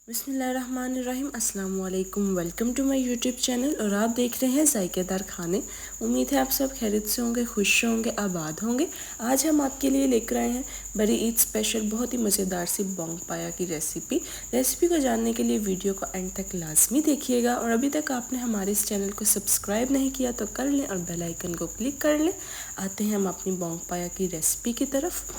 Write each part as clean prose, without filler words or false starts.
बिस्मिल्लाहिर्रहमानिर्रहीम अस्सलाम वालेकुम। Welcome to my YouTube channel और आप देख रहे हैं जायकेदार खाने। उम्मीद है आप सब खैरियत से होंगे, खुश होंगे, आबाद होंगे। आज हम आपके लिए लेकर आए हैं बड़ी ईद स्पेशल बहुत ही मज़ेदार सी बोंग पाया की रेसिपी को जानने के लिए वीडियो को एंड तक लाजमी देखिएगा। और अभी तक आपने हमारे इस चैनल को सब्सक्राइब नहीं किया तो कर लें और बेल आइकन को क्लिक कर लें। आते हैं हम अपनी बोंग पाया की रेसिपी की तरफ।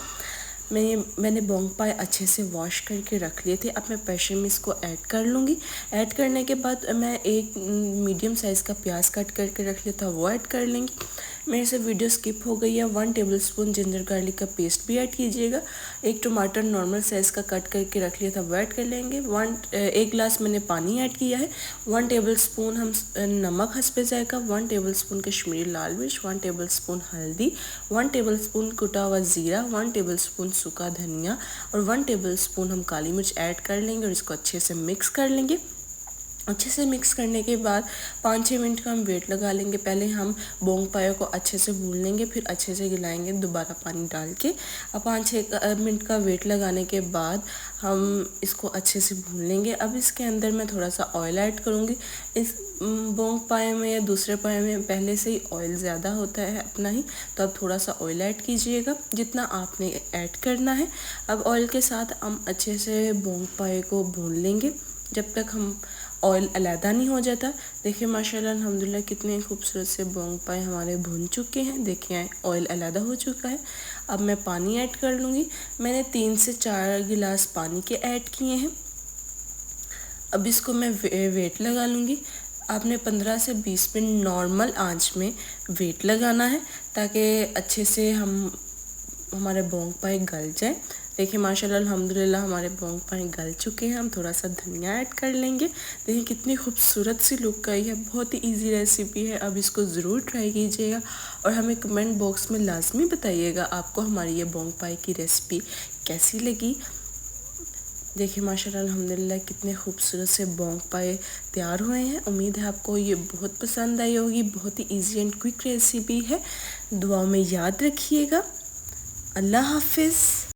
मैंने बोंग पाए अच्छे से वॉश करके रख लिए थे। अब मैं प्रेशर में इसको ऐड कर लूँगी। ऐड करने के बाद मैं एक मीडियम साइज़ का प्याज कट करके रख लिया था, वो ऐड कर लेंगे। मेरे से वीडियो स्किप हो गई है। 1 टेबलस्पून जिंजर गार्लिक का पेस्ट भी ऐड कीजिएगा। एक टमाटर नॉर्मल साइज़ का कट करके रख लिया था, वो ऐड कर लेंगे। 1 गिलास मैंने पानी ऐड किया है। 1 टेबलस्पून हम नमक हस्बे जायका, 1 टेबलस्पून कश्मीरी लाल मिर्च, 1 टेबलस्पून हल्दी, 1 टेबलस्पून कुटा हुआ ज़ीरा, 1 टेबलस्पून सूखा धनिया और 1 टेबलस्पून हम काली मिर्च ऐड कर लेंगे और इसको अच्छे से मिक्स कर लेंगे। अच्छे से मिक्स करने के बाद 5-6 मिनट का हम वेट लगा लेंगे। पहले हम बोंग पाया को अच्छे से भून लेंगे, फिर अच्छे से गिलाएंगे दोबारा पानी डाल के। अब 5-6 मिनट का वेट लगाने के बाद हम इसको अच्छे से भून लेंगे। अब इसके अंदर मैं थोड़ा सा ऑयल ऐड करूँगी। इस बोंग पाए में या दूसरे पाए में पहले से ही ऑयल ज़्यादा होता है अपना ही, तो अब थोड़ा सा ऑयल ऐड कीजिएगा जितना आपने ऐड करना है। अब ऑयल के साथ हम अच्छे से बोंग पाए को भून लेंगे जब तक हम ऑयल अलहदा नहीं हो जाता। देखिए माशाल्लाह अल्हम्दुलिल्लाह कितने खूबसूरत से बोंग पाए हमारे भून चुके हैं। देखिए ऑयल अलहदा हो चुका है। अब मैं पानी ऐड कर लूँगी। मैंने 3 से 4 गिलास पानी के ऐड किए हैं। अब इसको मैं वेट लगा लूँगी। आपने 15 से 20 मिनट नॉर्मल आंच में वेट लगाना है ताकि अच्छे से हमारे बोंग पाए गल जाए। देखिए माशाल्लाह अल्हम्दुलिल्लाह हमारे बोंग पाए गल चुके हैं। हम थोड़ा सा धनिया ऐड कर लेंगे। देखिए कितनी खूबसूरत सी लुक आई है। बहुत ही इजी रेसिपी है। अब इसको ज़रूर ट्राई कीजिएगा और हमें कमेंट बॉक्स में लाजमी बताइएगा आपको हमारी ये बोंग पाए की रेसिपी कैसी लगी। देखिए माशाल्लाह अल्हम्दुलिल्लाह कितने खूबसूरत से बोंग पाए तैयार हुए हैं। उम्मीद है आपको ये बहुत पसंद आई होगी। बहुत ही इजी एंड क्विक रेसिपी है। दुआ में याद रखिएगा। अल्लाह हाफिज़।